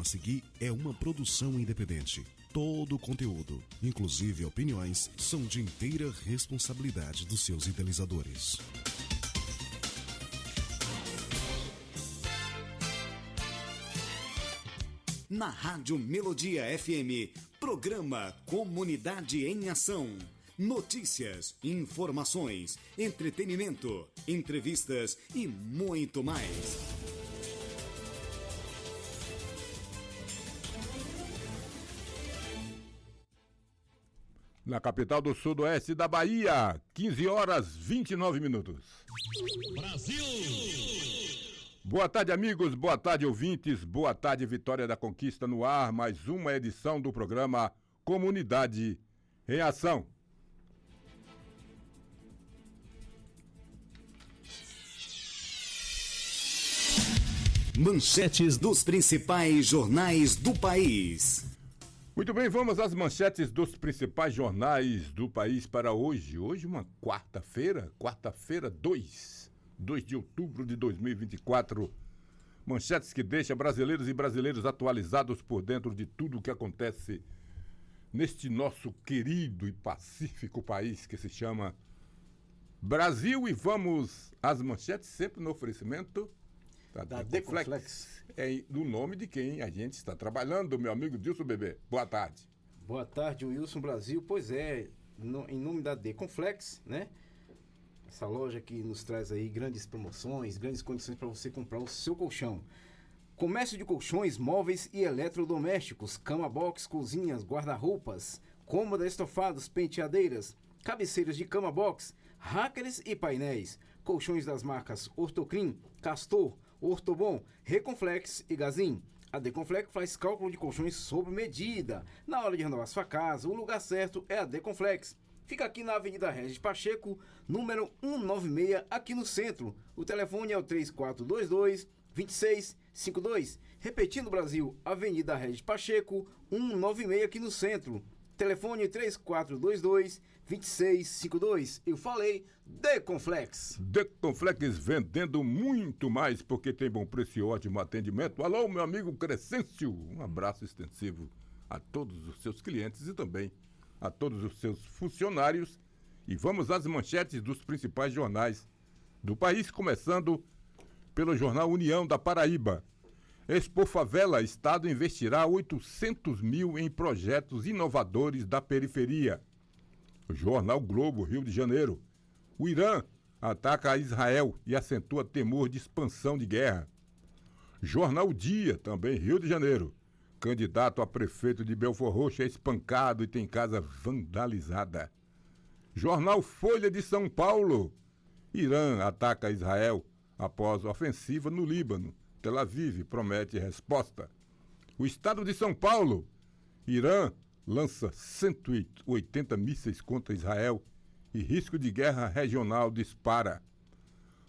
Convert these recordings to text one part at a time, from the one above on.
programa a seguir é uma produção independente. Todo o conteúdo, inclusive opiniões, são de inteira responsabilidade dos seus idealizadores. Na Rádio Melodia FM, programa Comunidade em Ação. Notícias, informações, entretenimento, entrevistas e muito mais. Na capital do sudoeste da Bahia, 15 horas 29 minutos. Brasil! Boa tarde, amigos, boa tarde, ouvintes, boa tarde, Vitória da Conquista no ar, mais uma edição do programa Comunidade em Ação. Manchetes dos principais jornais do país. Muito bem, vamos às manchetes dos principais jornais do país para hoje. Hoje uma quarta-feira, 2 de outubro de 2024. Manchetes que deixam brasileiros e brasileiros atualizados por dentro de tudo o que acontece neste nosso querido e pacífico país que se chama Brasil. E vamos às manchetes sempre no oferecimento da Deconflex. É no nome de quem a gente está trabalhando, meu amigo Dilson Bebê. Boa tarde. Boa tarde, Wilson Brasil. Pois é, em nome da Deconflex, né? Essa loja que nos traz aí grandes promoções, grandes condições para você comprar o seu colchão. Comércio de colchões, móveis e eletrodomésticos, cama box, cozinhas, guarda-roupas, cômoda, estofados, penteadeiras, cabeceiras de cama box, hackers e painéis, colchões das marcas Ortocrim, Castor, Ortobon, Reconflex e Gazin. A Deconflex faz cálculo de colchões sob medida. Na hora de renovar sua casa, o lugar certo é a Deconflex. Fica aqui na Avenida Regis Pacheco, número 196, aqui no centro. O telefone é o 3422-2652. Repetindo, Brasil, Avenida Regis Pacheco, 196, aqui no centro. Telefone 3422-2652. Eu falei Deconflex. Deconflex vendendo muito mais porque tem bom preço e ótimo atendimento. Alô, meu amigo Crescêncio. Um abraço extensivo a todos os seus clientes e também a todos os seus funcionários. E vamos às manchetes dos principais jornais do país, começando pelo jornal União da Paraíba. Expo Favela, Estado investirá 800 mil em projetos inovadores da periferia. Jornal Globo, Rio de Janeiro. O Irã ataca Israel e acentua temor de expansão de guerra. Jornal Dia, também Rio de Janeiro. Candidato a prefeito de Belford Roxo é espancado e tem casa vandalizada. Jornal Folha de São Paulo. Irã ataca Israel após ofensiva no Líbano. Tel Aviv promete resposta. O estado de São Paulo. Irã lança 180 mísseis contra Israel e risco de guerra regional dispara.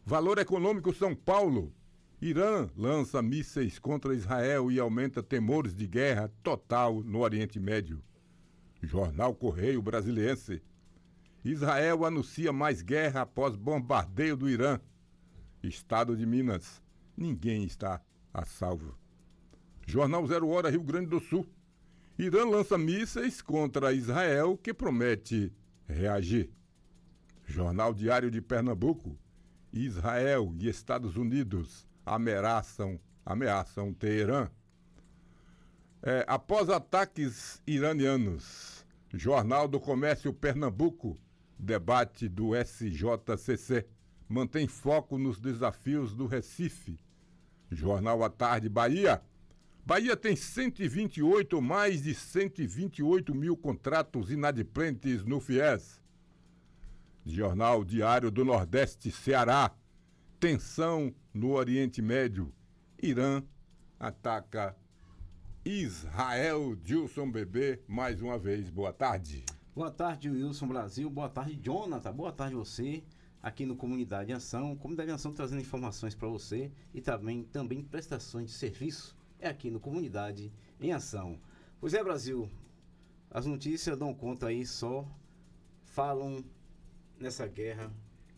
Valor Econômico São Paulo. Irã lança mísseis contra Israel e aumenta temores de guerra total no Oriente Médio. Jornal Correio Brasiliense. Israel anuncia mais guerra após bombardeio do Irã. Estado de Minas. Ninguém está a salvo. Jornal 0 Hora, Rio Grande do Sul. Irã lança mísseis contra Israel que promete reagir. Jornal Diário de Pernambuco. Israel e Estados Unidos ameaçam Teherã. Após ataques iranianos. Jornal do Comércio Pernambuco. Debate do SJCC. Mantém foco nos desafios do Recife. Jornal à Tarde Bahia. Bahia tem 128 ou mais de 128 mil contratos inadimplentes no FIES. Jornal Diário do Nordeste, Ceará. Tensão no Oriente Médio. Irã ataca Israel. Dilson Bebê, mais uma vez, boa tarde. Boa tarde, Wilson Brasil. Boa tarde, Jonathan. Boa tarde você. Aqui no Comunidade em Ação. Comunidade em Ação trazendo informações para você e também prestações de serviço. É aqui no Comunidade em Ação. Pois é, Brasil, as notícias dão conta aí, só falam nessa guerra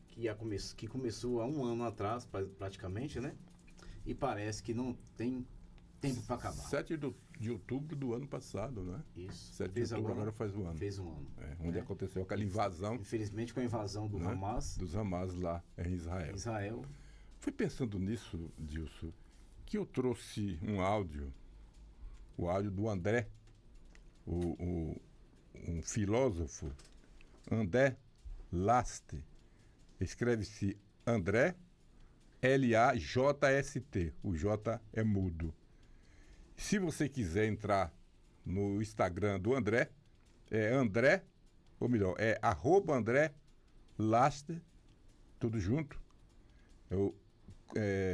que começou há um ano atrás, praticamente, né? E parece que não tem tempo para acabar. 7 de outubro do ano passado, né? Isso. 7 de outubro agora faz um ano. Fez um ano. Onde aconteceu aquela invasão. Infelizmente, com a invasão do Hamas. Dos Hamas lá em Israel. Fui pensando nisso, Dilson, que eu trouxe um áudio, o áudio do André, um filósofo, André Last. Escreve-se André L-A-J-S-T. O J é mudo. Se você quiser entrar no Instagram do André, é @André Last, tudo junto. Eu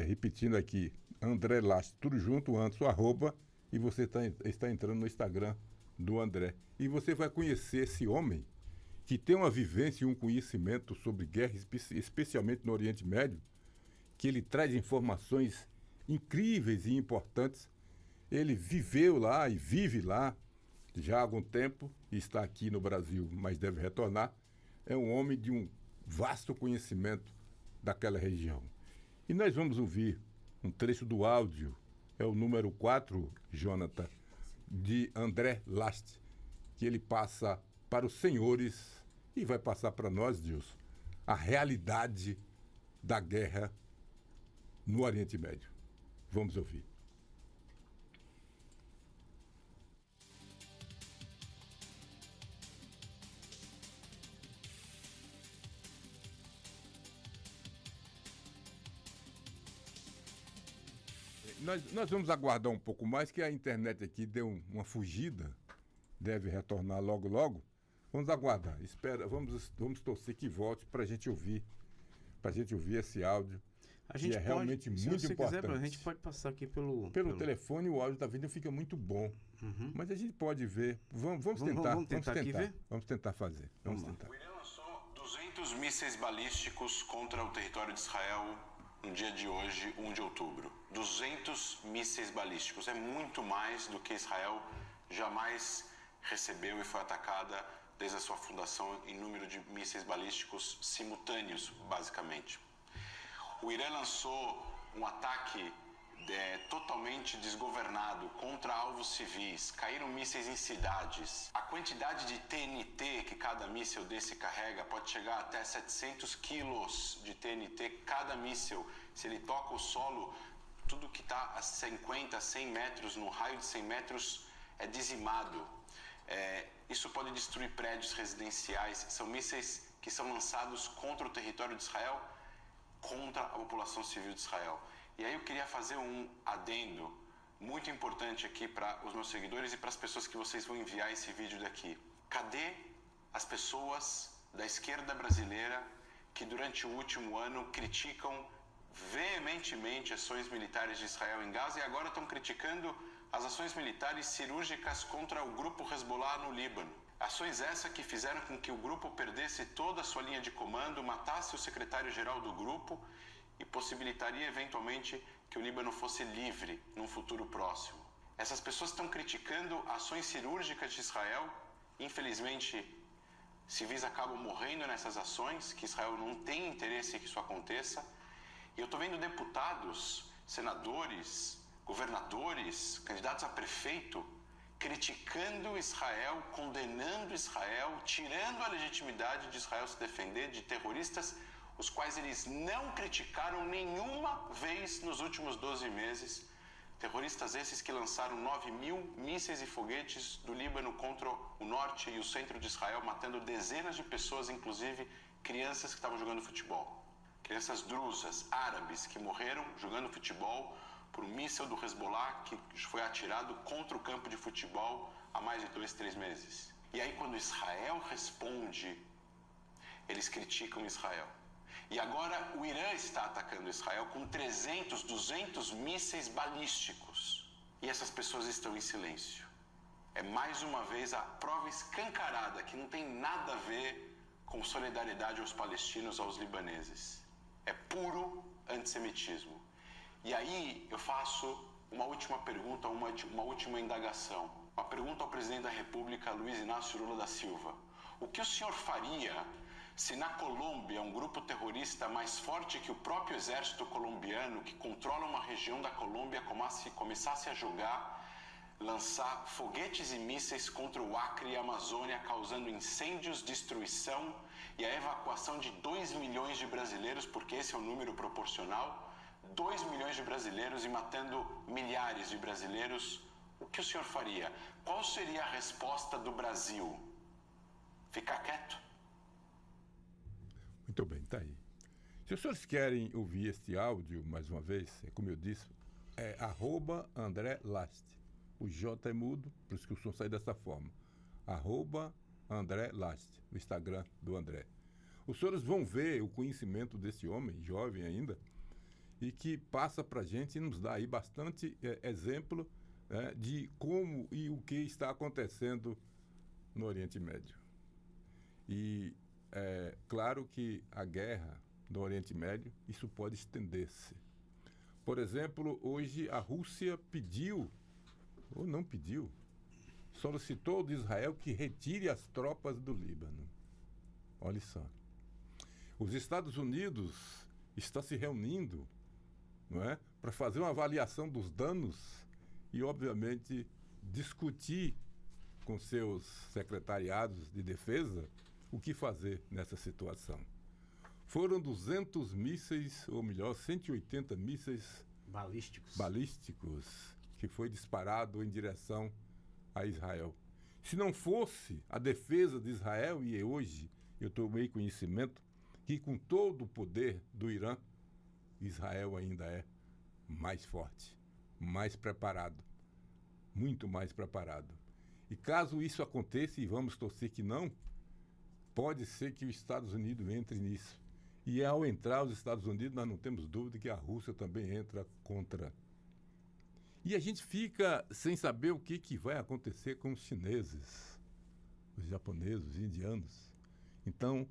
repetindo aqui, André Last, tudo junto, antes o arroba, e você está entrando no Instagram do André. E você vai conhecer esse homem que tem uma vivência e um conhecimento sobre guerra, especialmente no Oriente Médio, que ele traz informações incríveis e importantes. Ele viveu lá e vive lá já há algum tempo e está aqui no Brasil, mas deve retornar. É um homem de um vasto conhecimento daquela região. E nós vamos ouvir um trecho do áudio, é o número 4, Jonathan, de André Last, que ele passa para os senhores e vai passar para nós, Deus, a realidade da guerra no Oriente Médio. Vamos ouvir. Nós vamos aguardar um pouco mais, que a internet aqui deu uma fugida, deve retornar logo, logo. Vamos aguardar, espera, vamos torcer que volte para a gente ouvir esse áudio, que é realmente muito importante. A gente pode passar aqui pelo telefone, o áudio da vida fica muito bom, mas a gente pode ver. Vamos tentar aqui ver? Vamos tentar fazer. Vamos tentar. O Irã lançou 200 mísseis balísticos contra o território de Israel no dia de hoje, 1 de outubro. 200 mísseis balísticos. É muito mais do que Israel jamais recebeu e foi atacada desde a sua fundação em número de mísseis balísticos simultâneos, basicamente. O Irã lançou um ataque totalmente desgovernado contra alvos civis. Caíram mísseis em cidades. A quantidade de TNT que cada míssil desse carrega pode chegar até 700 quilos de TNT cada míssil. Se ele toca o solo, tudo que está a 50, 100 metros, no raio de 100 metros, é dizimado. Isso pode destruir prédios residenciais. São mísseis que são lançados contra o território de Israel, contra a população civil de Israel. E aí eu queria fazer um adendo muito importante aqui para os meus seguidores e para as pessoas que vocês vão enviar esse vídeo daqui. Cadê as pessoas da esquerda brasileira que durante o último ano criticam veementemente ações militares de Israel em Gaza e agora estão criticando as ações militares cirúrgicas contra o grupo Hezbollah no Líbano? Ações essas que fizeram com que o grupo perdesse toda a sua linha de comando, matasse o secretário-geral do grupo e possibilitaria eventualmente que o Líbano fosse livre num futuro próximo. Essas pessoas estão criticando ações cirúrgicas de Israel. Infelizmente, civis acabam morrendo nessas ações, que Israel não tem interesse que isso aconteça. E eu estou vendo deputados, senadores, governadores, candidatos a prefeito, criticando Israel, condenando Israel, tirando a legitimidade de Israel se defender de terroristas, os quais eles não criticaram nenhuma vez nos últimos 12 meses. Terroristas esses que lançaram 9.000 mísseis e foguetes do Líbano contra o norte e o centro de Israel, matando dezenas de pessoas, inclusive crianças que estavam jogando futebol. Crianças drusas, árabes, que morreram jogando futebol por um míssil do Hezbollah que foi atirado contra o campo de futebol há mais de 2, 3 meses. E aí quando Israel responde, eles criticam Israel. E agora o Irã está atacando Israel com 300, 200 mísseis balísticos. E essas pessoas estão em silêncio. É mais uma vez a prova escancarada que não tem nada a ver com solidariedade aos palestinos, aos libaneses. É puro antissemitismo. E aí eu faço uma última pergunta, uma última indagação. Uma pergunta ao presidente da República, Luiz Inácio Lula da Silva. O que o senhor faria Se na Colômbia um grupo terrorista mais forte que o próprio exército colombiano, que controla uma região da Colômbia, começasse a lançar foguetes e mísseis contra o Acre e a Amazônia, causando incêndios, destruição e a evacuação de 2 milhões de brasileiros, porque esse é o número proporcional, 2 milhões de brasileiros e matando milhares de brasileiros, o que o senhor faria? Qual seria a resposta do Brasil? Ficar quieto? Muito bem, tá aí. Se os senhores querem ouvir este áudio, mais uma vez, como eu disse, é @AndréLast. O J é mudo, por isso que o som sai dessa forma. @AndréLast, o Instagram do André. Os senhores vão ver o conhecimento desse homem, jovem ainda, e que passa para a gente e nos dá aí bastante exemplo de como e o que está acontecendo no Oriente Médio. E é claro que a guerra no Oriente Médio, isso pode estender-se. Por exemplo, hoje a Rússia pediu, ou não pediu, solicitou de Israel que retire as tropas do Líbano. Olha só. Os Estados Unidos estão se reunindo, não é, para fazer uma avaliação dos danos e, obviamente, discutir com seus secretariados de defesa o que fazer nessa situação. Foram 200 mísseis, ou melhor, 180 mísseis balísticos que foi disparado em direção a Israel. Se não fosse a defesa de Israel, e hoje eu tomei conhecimento que com todo o poder do Irã, Israel ainda é mais forte, mais preparado, muito mais preparado. E caso isso aconteça, e vamos torcer que não, pode ser que os Estados Unidos entre nisso. E ao entrar os Estados Unidos, nós não temos dúvida que a Rússia também entra contra. E a gente fica sem saber o que vai acontecer com os chineses, os japoneses, os indianos. Então,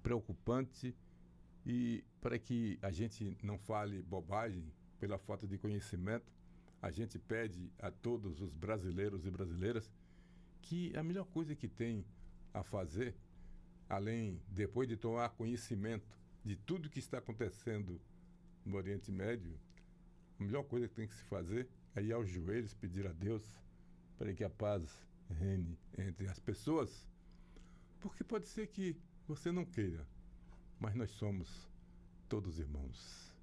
preocupante, e para que a gente não fale bobagem pela falta de conhecimento, a gente pede a todos os brasileiros e brasileiras que a melhor coisa que tem a fazer, além, depois de tomar conhecimento de tudo que está acontecendo no Oriente Médio, a melhor coisa que tem que se fazer é ir aos joelhos, pedir a Deus para que a paz reine entre as pessoas, porque pode ser que você não queira, mas nós somos todos irmãos.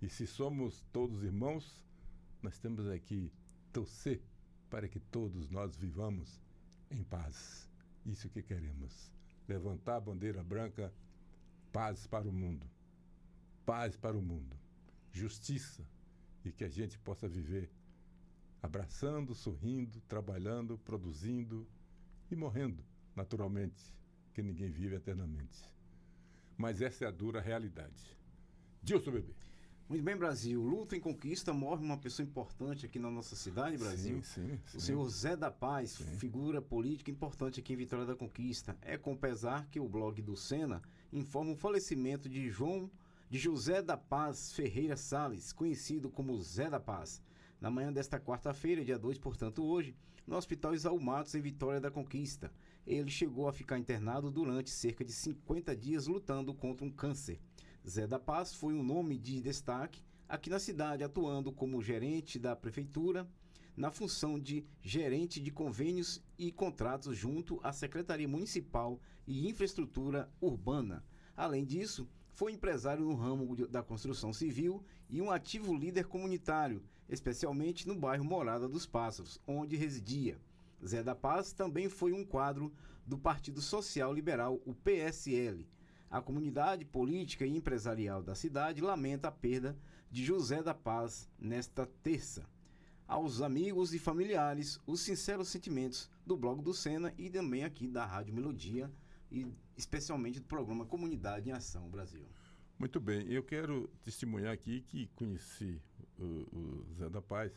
E se somos todos irmãos, nós temos aqui torcer para que todos nós vivamos em paz. Isso que queremos. Levantar a bandeira branca, paz para o mundo. Paz para o mundo. Justiça. E que a gente possa viver abraçando, sorrindo, trabalhando, produzindo e morrendo, naturalmente, que ninguém vive eternamente. Mas essa é a dura realidade. Dilson Bebê. Muito bem, Brasil. Luta em conquista, morre uma pessoa importante aqui na nossa cidade, Brasil. Sim. O senhor Zé da Paz, figura política importante aqui em Vitória da Conquista. É com pesar que o blog do Sena informa o falecimento de José da Paz Ferreira Salles, conhecido como Zé da Paz. Na manhã desta quarta-feira, dia 2, portanto hoje, no Hospital Isaú Matos, em Vitória da Conquista. Ele chegou a ficar internado durante cerca de 50 dias lutando contra um câncer. Zé da Paz foi um nome de destaque aqui na cidade, atuando como gerente da prefeitura, na função de gerente de convênios e contratos junto à Secretaria Municipal e Infraestrutura Urbana. Além disso, foi empresário no ramo da construção civil e um ativo líder comunitário, especialmente no bairro Morada dos Pássaros, onde residia. Zé da Paz também foi um quadro do Partido Social Liberal, o PSL. A comunidade política e empresarial da cidade lamenta a perda de José da Paz nesta terça. Aos amigos e familiares, os sinceros sentimentos do blog do Sena e também aqui da Rádio Melodia e especialmente do programa Comunidade em Ação Brasil. Muito bem, eu quero testemunhar aqui que conheci o Zé da Paz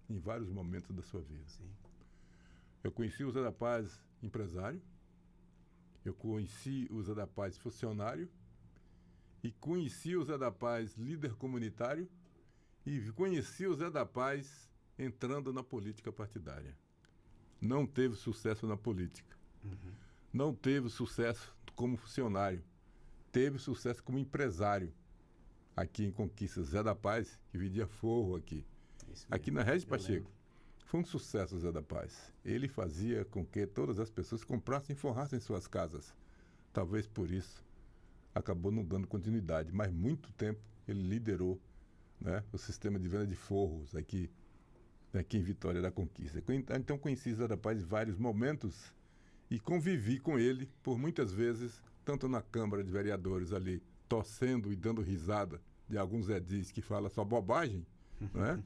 em vários momentos da sua vida. Sim. Eu conheci o Zé da Paz empresário, eu conheci o Zé da Paz funcionário, e conheci o Zé da Paz líder comunitário, e conheci o Zé da Paz entrando na política partidária. Não teve sucesso na política. Não teve sucesso como funcionário, teve sucesso como empresário aqui em Conquista. Zé da Paz, que vendia forro aqui. Aqui na Regis Pacheco. Foi um sucesso o Zé da Paz. Ele fazia com que todas as pessoas comprassem e forrassem suas casas. Talvez por isso acabou não dando continuidade, mas muito tempo ele liderou, né, o sistema de venda de forros aqui em Vitória da Conquista. Então conheci Zé da Paz em vários momentos e convivi com ele por muitas vezes, tanto na Câmara de Vereadores ali, torcendo e dando risada de alguns edis que falam só bobagem, né?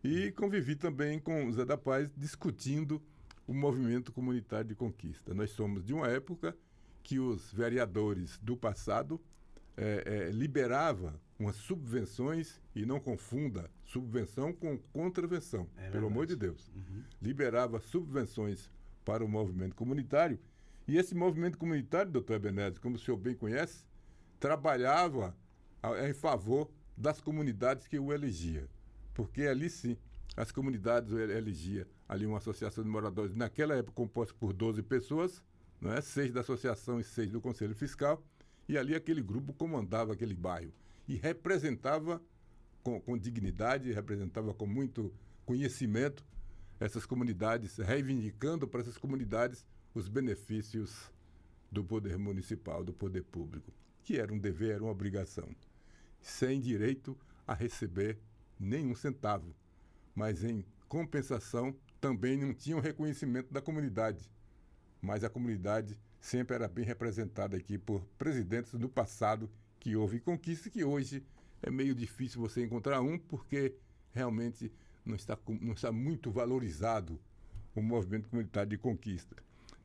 E convivi também com o Zé da Paz discutindo o movimento comunitário de conquista. Nós somos de uma época que os vereadores do passado liberavam umas subvenções, e não confunda subvenção com contravenção, pelo amor de Deus. Liberava subvenções para o movimento comunitário, e esse movimento comunitário, doutor Ebenezer, como o senhor bem conhece, trabalhava em favor das comunidades que o elegia. Porque ali sim, as comunidades elegia ali uma associação de moradores, naquela época composta por 12 pessoas, não é? 6 da associação e 6 do Conselho Fiscal, e ali aquele grupo comandava aquele bairro e representava com dignidade, representava com muito conhecimento essas comunidades, reivindicando para essas comunidades os benefícios do poder municipal, do poder público, que era um dever, era uma obrigação, sem direito a receber nenhum centavo, mas em compensação também não tinham reconhecimento da comunidade, mas a comunidade sempre era bem representada aqui por presidentes do passado que houve conquista, que hoje é meio difícil você encontrar um, porque realmente não está muito valorizado o movimento comunitário de conquista.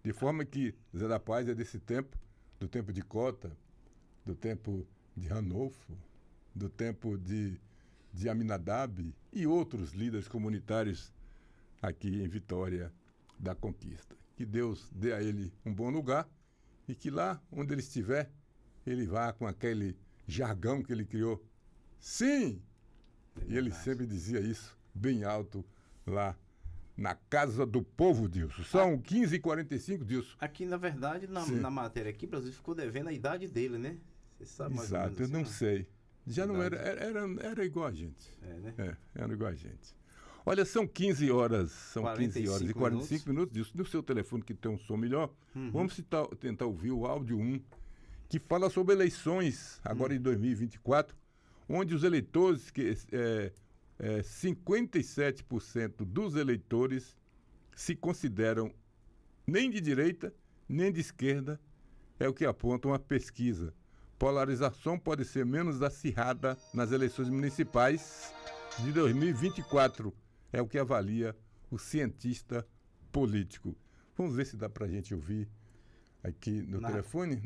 De forma que Zé da Paz é desse tempo, do tempo de Cota, do tempo de Ranolfo, do tempo de Aminadab e outros líderes comunitários aqui em Vitória da Conquista. Que Deus dê a ele um bom lugar e que lá onde ele estiver, ele vá com aquele jargão que ele criou. Sim! E ele sempre dizia isso bem alto lá na Casa do Povo, Dilson. São 15h45, Dilson. Aqui, na verdade, na matéria aqui, o Brasil ficou devendo a idade dele, né? Você sabe mais Exato, ou menos eu não sei. Já não era igual a gente. Né? Era igual a gente. Olha, são 15 horas e 45 minutos. Dilson, no seu telefone que tem um som melhor, vamos tentar ouvir o áudio 1, que fala sobre eleições, agora em 2024, onde os eleitores, 57% dos eleitores se consideram nem de direita, nem de esquerda, é o que aponta uma pesquisa. Polarização pode ser menos acirrada nas eleições municipais de 2024, é o que avalia o cientista político. Vamos ver se dá para a gente ouvir aqui no telefone.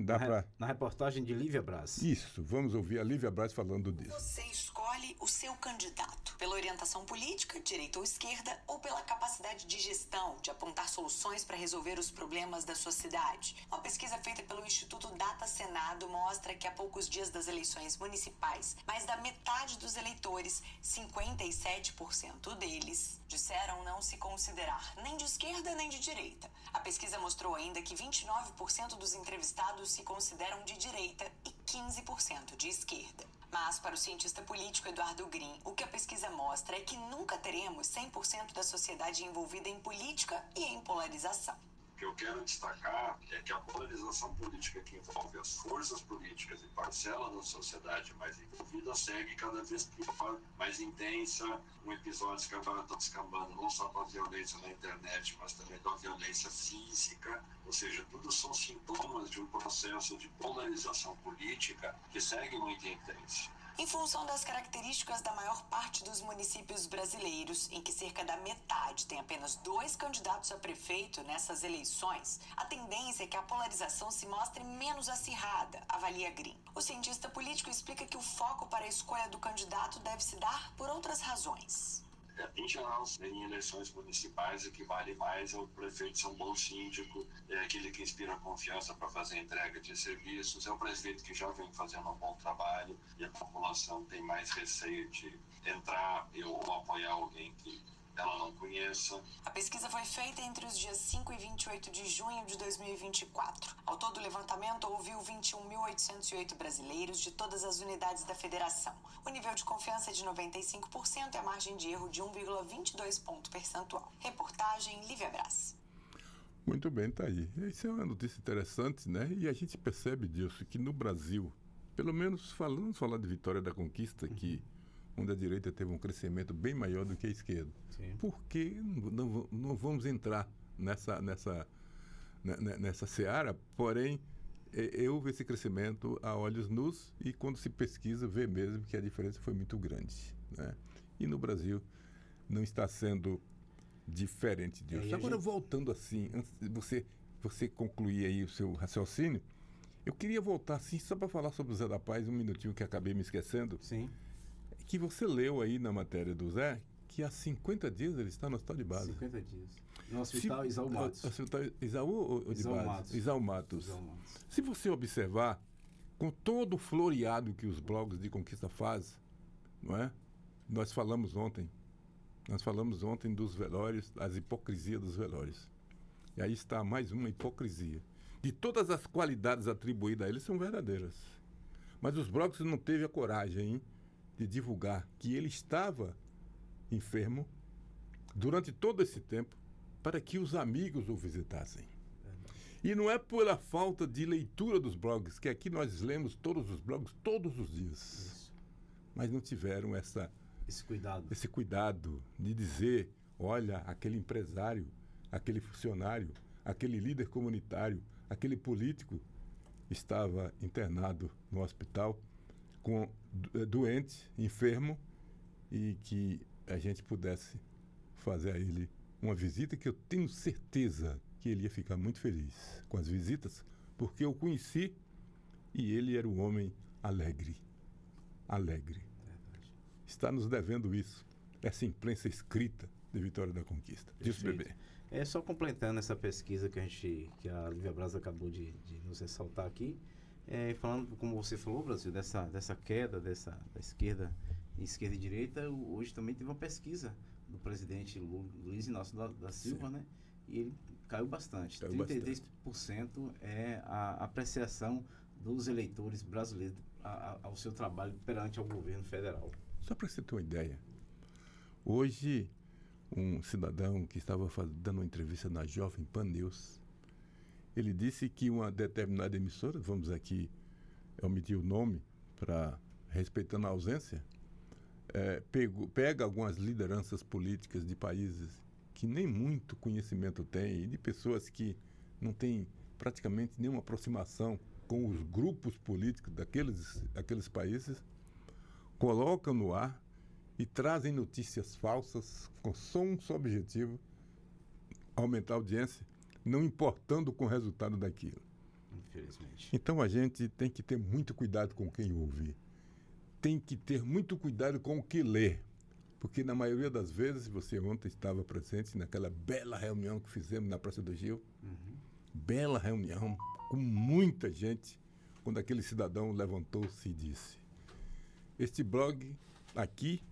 Na reportagem de Lívia Braz. Isso, vamos ouvir a Lívia Braz falando disso. Você escolhe o seu candidato pela orientação política, direita ou esquerda, ou pela capacidade de gestão, de apontar soluções para resolver os problemas da sua cidade. Uma pesquisa feita pelo Instituto Data Senado mostra que há poucos dias das eleições municipais, mais da metade dos eleitores, 57% deles, disseram não se considerar nem de esquerda nem de direita. A pesquisa mostrou ainda que 29% dos entrevistados se consideram de direita e 15% de esquerda. Mas, para o cientista político Eduardo Green, o que a pesquisa mostra é que nunca teremos 100% da sociedade envolvida em política e em polarização. O que eu quero destacar é que a polarização política que envolve as forças políticas e parcela da sociedade mais envolvida segue cada vez pior, mais intensa. Um episódio que agora está descambando não só para a violência na internet, mas também para a violência física. Ou seja, tudo são sintomas de um processo de polarização política que segue muito intenso. Em função das características da maior parte dos municípios brasileiros, em que cerca da metade tem apenas 2 candidatos a prefeito nessas eleições, a tendência é que a polarização se mostre menos acirrada, avalia Green. O cientista político explica que o foco para a escolha do candidato deve se dar por outras razões. Em geral, em eleições municipais, o que vale mais é o prefeito ser um bom síndico, é aquele que inspira confiança para fazer a entrega de serviços, é o prefeito que já vem fazendo um bom trabalho e a população tem mais receio de entrar ou apoiar alguém que ela não conheça. A pesquisa foi feita entre os dias 5 e 28 de junho de 2024. Ao todo, o levantamento ouviu 21.808 brasileiros de todas as unidades da federação. O nível de confiança é de 95% e a margem de erro de 1,22 ponto percentual. Reportagem Lívia Brás. Muito bem, tá aí. Isso é uma notícia interessante, né? E a gente percebe disso, que no Brasil, pelo menos falar de Vitória da Conquista, que onde a direita teve um crescimento bem maior do que a esquerda. Sim. Por que não vamos entrar nessa seara? Porém, houve esse crescimento a olhos nus e quando se pesquisa, vê mesmo que a diferença foi muito grande, né? E no Brasil não está sendo diferente disso. Agora, voltando assim, antes de você concluir aí o seu raciocínio, eu queria voltar assim, só para falar sobre o Zé da Paz, um minutinho que acabei me esquecendo. Sim. Que você leu aí na matéria do Zé, que há 50 dias ele está no hospital de base. 50 dias. No hospital Isaú Matos. Hospital Isaú ou de Isaú base? Matos. Isaú Matos. Isaú Matos. Se você observar, com todo o floreado que os blogs de conquista fazem, não é? Nós falamos ontem dos velórios, das hipocrisias dos velórios. E aí está mais uma hipocrisia. De todas as qualidades atribuídas a eles são verdadeiras. Mas os blogs não teve a coragem de divulgar que ele estava enfermo durante todo esse tempo para que os amigos o visitassem. E não é pela falta de leitura dos blogs, que aqui nós lemos todos os blogs todos os dias. Isso. Mas não tiveram esse cuidado de dizer, olha, aquele empresário, aquele funcionário, aquele líder comunitário, aquele político estava internado no hospital doente, enfermo, e que a gente pudesse fazer a ele uma visita que eu tenho certeza que ele ia ficar muito feliz com as visitas, porque eu conheci e ele era um homem alegre. Alegre. Verdade. Está nos devendo isso, essa imprensa escrita de Vitória da Conquista. Diz, bebê. Só completando essa pesquisa que a Lívia Braz acabou de nos ressaltar aqui, falando, como você falou, Brasil, dessa queda da esquerda e direita, hoje também teve uma pesquisa do presidente Luiz Inácio da Silva, né? E ele caiu bastante. 33% é a apreciação dos eleitores brasileiros ao seu trabalho perante ao governo federal. Só para você ter uma ideia, hoje um cidadão que estava dando uma entrevista na Jovem Pan News, ele disse que uma determinada emissora, vamos aqui omitir o nome, respeitando a ausência, pega algumas lideranças políticas de países que nem muito conhecimento têm e de pessoas que não têm praticamente nenhuma aproximação com os grupos políticos daqueles países, colocam no ar e trazem notícias falsas com só um objetivo, aumentar a audiência, não importando com o resultado daquilo. Infelizmente. Então a gente tem que ter muito cuidado com quem ouve. Tem que ter muito cuidado com o que lê. Porque na maioria das vezes, você ontem estava presente naquela bela reunião que fizemos na Praça do Gil. Bela reunião, com muita gente, quando aquele cidadão levantou-se e disse: este blog aqui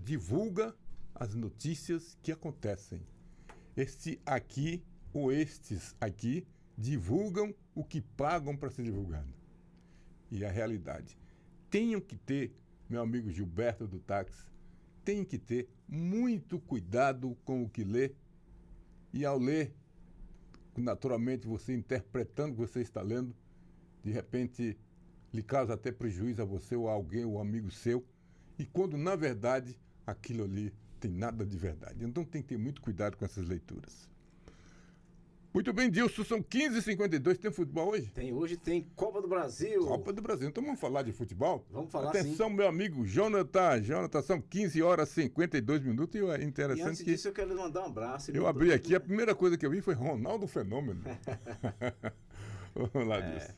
divulga as notícias que acontecem. Este aqui, ou estes aqui, divulgam o que pagam para ser divulgado. E a realidade. Tenham que ter, meu amigo Gilberto do táxi, tem que ter muito cuidado com o que lê. E ao ler, naturalmente você interpretando o que você está lendo, de repente lhe causa até prejuízo a você ou a alguém, ou amigo seu. E quando, na verdade, aquilo ali tem nada de verdade. Então tem que ter muito cuidado com essas leituras. Muito bem, Dilson, são 15h52. Tem futebol hoje? Hoje tem Copa do Brasil. Copa do Brasil. Então vamos falar de futebol? Vamos falar. Atenção, sim. Meu amigo Jonathan, são 15h52 e é interessante. E antes disso eu quero mandar um abraço. Eu abri aqui, a primeira coisa que eu vi foi Ronaldo Fenômeno. Vamos lá, Dilson.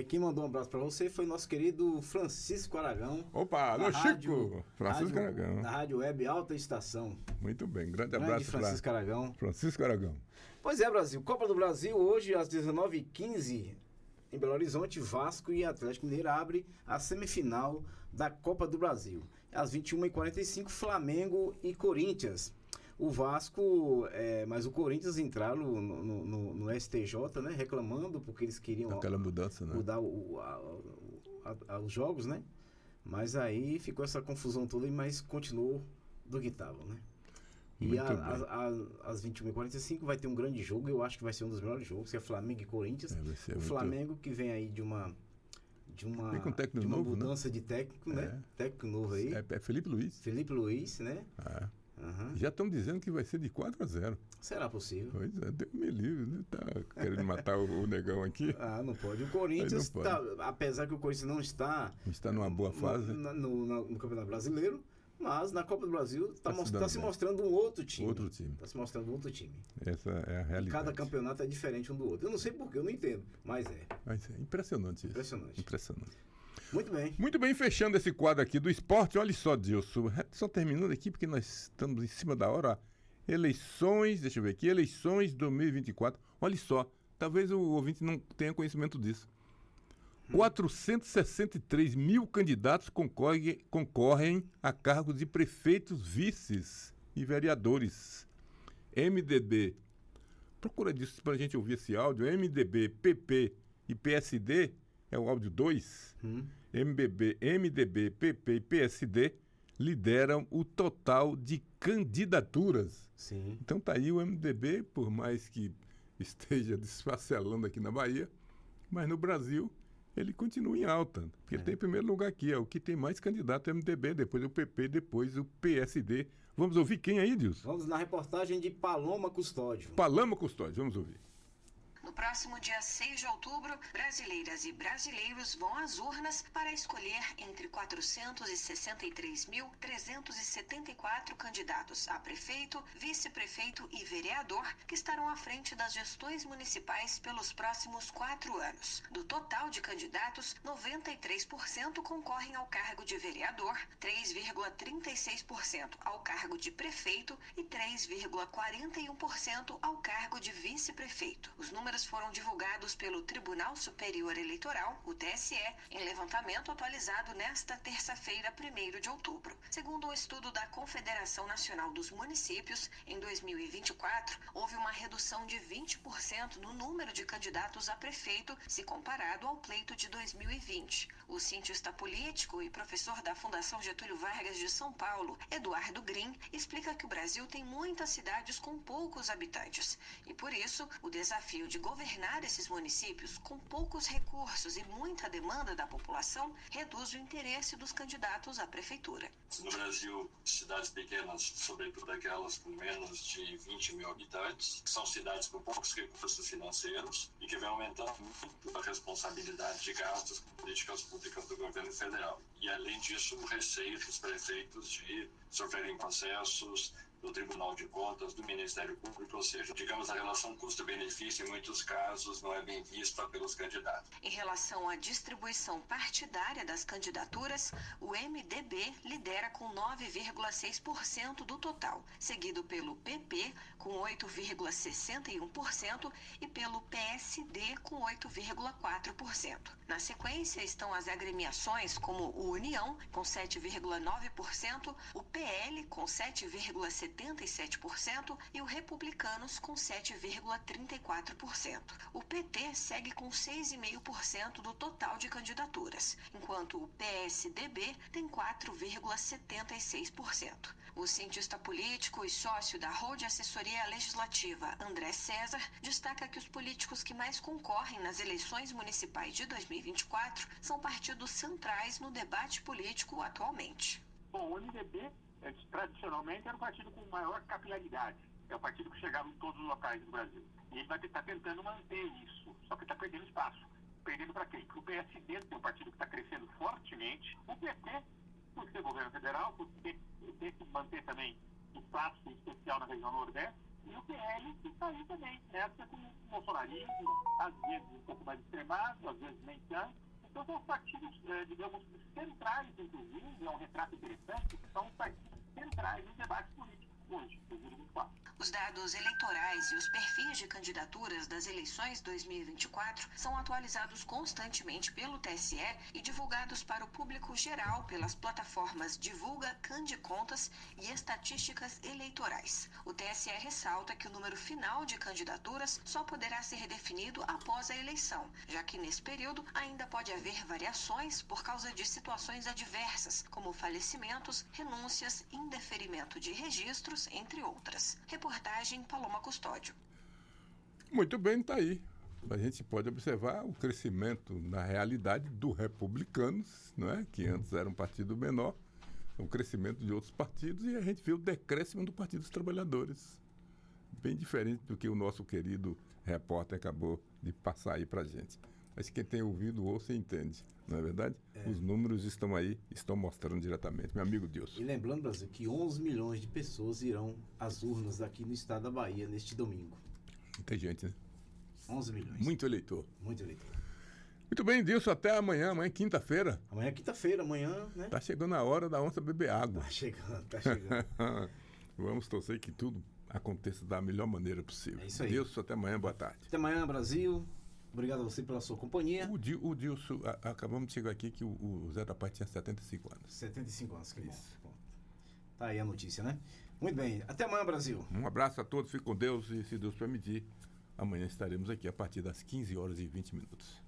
Quem mandou um abraço para você foi nosso querido Francisco Aragão. Opa, alô Chico! Francisco Aragão. Da Rádio Web Alta Estação. Muito bem, grande abraço para Francisco Aragão. Francisco Aragão. Pois é, Brasil. Copa do Brasil hoje às 19h15 em Belo Horizonte, Vasco e Atlético Mineiro abre a semifinal da Copa do Brasil. Às 21h45, Flamengo e Corinthians. O Vasco, mas o Corinthians entraram no STJ, né, reclamando, porque eles queriam aquela mudança, né? mudar os jogos, né? Mas aí ficou essa confusão toda, mas continuou do que estava, né? E às 21h45 vai ter um grande jogo, eu acho que vai ser um dos melhores jogos, que é Flamengo e Corinthians. O Flamengo que vem aí de uma mudança, né, de técnico, né? Técnico novo aí. É Felipe Luiz. Felipe Luiz, né? Já estão dizendo que vai ser de 4-0. Será possível? Pois é, Deus me livre, né? Tá querendo matar o negão aqui. Não pode. O Corinthians, apesar que o Corinthians não está numa boa fase no Campeonato Brasileiro, mas na Copa do Brasil está se mostrando um outro time. Está se mostrando outro time. Essa é a realidade. E cada campeonato é diferente um do outro. Eu não sei porquê, eu não entendo, mas é. Mas é impressionante isso. Impressionante. Muito bem. Muito bem, fechando esse quadro aqui do esporte. Olha só, Dilson, só terminando aqui, porque nós estamos em cima da hora. Eleições, deixa eu ver aqui, eleições 2024. Olha só, talvez o ouvinte não tenha conhecimento disso. 463 mil candidatos concorrem a cargos de prefeitos, vices e vereadores. MDB, procura disso para a gente ouvir esse áudio. MDB, PP e PSD, é o áudio 2. MDB, PP e PSD lideram o total de candidaturas. Sim. Então tá aí o MDB, por mais que esteja desfacelando aqui na Bahia, mas no Brasil ele continua em alta, porque tem em primeiro lugar aqui, o que tem mais candidato é o MDB, depois o PP, depois o PSD. Vamos ouvir quem aí, Dilson? Vamos na reportagem de Paloma Custódio. Paloma Custódio, vamos ouvir. No próximo dia 6 de outubro, brasileiras e brasileiros vão às urnas para escolher entre 463.374 candidatos a prefeito, vice-prefeito e vereador que estarão à frente das gestões municipais pelos próximos 4 anos. Do total de candidatos, 93% concorrem ao cargo de vereador, 3,36% ao cargo de prefeito e 3,41% ao cargo de vice-prefeito. Os números foram divulgados pelo Tribunal Superior Eleitoral, o TSE, em levantamento atualizado nesta terça-feira, 1º de outubro. Segundo um estudo da Confederação Nacional dos Municípios, em 2024, houve uma redução de 20% no número de candidatos a prefeito, se comparado ao pleito de 2020. O cientista político e professor da Fundação Getúlio Vargas de São Paulo, Eduardo Green, explica que o Brasil tem muitas cidades com poucos habitantes e, por isso, o desafio de governar esses municípios com poucos recursos e muita demanda da população reduz o interesse dos candidatos à prefeitura. No Brasil, cidades pequenas, sobretudo aquelas com menos de 20 mil habitantes, são cidades com poucos recursos financeiros e que vem aumentando muito a responsabilidade de gastos com políticas públicas do governo federal. E, além disso, o receio dos prefeitos de sofrerem processos do Tribunal de Contas, do Ministério Público, ou seja, digamos, a relação custo-benefício em muitos casos não é bem vista pelos candidatos. Em relação à distribuição partidária das candidaturas, o MDB lidera com 9,6% do total, seguido pelo PP com 8,61% e pelo PSD com 8,4%. Na sequência estão as agremiações como o União com 7,9%, o PL com 7,77% e o Republicanos com 7,34%. O PT segue com 6,5% do total de candidaturas, enquanto o PSDB tem 4,76%. O cientista político e sócio da Rede Assessoria Legislativa, André César, destaca que os políticos que mais concorrem nas eleições municipais de 2024 são partidos centrais no debate político atualmente. Bom, o MDB tradicionalmente era o partido com maior capilaridade. É o partido que chegava em todos os locais do Brasil. E ele vai estar tentando manter isso, só que está perdendo espaço. Perdendo para quem? Para o PSD, que é um partido que está crescendo fortemente. O PT, por ser governo federal, por ter que manter também espaço especial na região Nordeste. E o PL, que está aí também, nessa com o bolsonarismo, às vezes um pouco mais extremado, às vezes nem tanto. Então são os partidos, digamos, centrais, inclusive, é um retrato interessante, que são os partidos centrais no debate político. hoje, 2024. Os dados eleitorais e os perfis de candidaturas das eleições 2024 são atualizados constantemente pelo TSE e divulgados para o público geral pelas plataformas Divulga, Candicontas e Estatísticas Eleitorais. O TSE ressalta que o número final de candidaturas só poderá ser definido após a eleição, já que nesse período ainda pode haver variações por causa de situações adversas, como falecimentos, renúncias, indeferimento de registros, entre outras. Reportagem Paloma Custódio. Muito bem, está aí. A gente pode observar o crescimento na realidade do Republicanos, não é? Que antes era um partido menor, o crescimento de outros partidos, e a gente vê o decréscimo do Partido dos Trabalhadores. Bem diferente do que o nosso querido repórter acabou de passar aí para a gente. Mas quem tem ouvido, ouça e entende, não é verdade? Os números estão aí, estão mostrando diretamente. Meu amigo Deus. E lembrando, Brasil, que 11 milhões de pessoas irão às urnas aqui no estado da Bahia neste domingo. Tem gente, né? 11 milhões. Muito eleitor. Muito eleitor. Muito bem, Dilson, até amanhã. Amanhã é quinta-feira. Amanhã é quinta-feira, amanhã, né? Tá chegando a hora da onça beber água. Tá chegando, tá chegando. Vamos torcer que tudo aconteça da melhor maneira possível. É isso aí. Dilson, até amanhã, boa tarde. Até amanhã, Brasil. Obrigado a você pela sua companhia. O Dilson, acabamos de chegar aqui que o Zé da Paz tinha 75 anos. 75 anos, que bom. Bom. Tá aí a notícia, né? Muito bem. Até amanhã, Brasil. Um abraço a todos, fique com Deus e, se Deus permitir, amanhã estaremos aqui a partir das 15 horas e 20 minutos.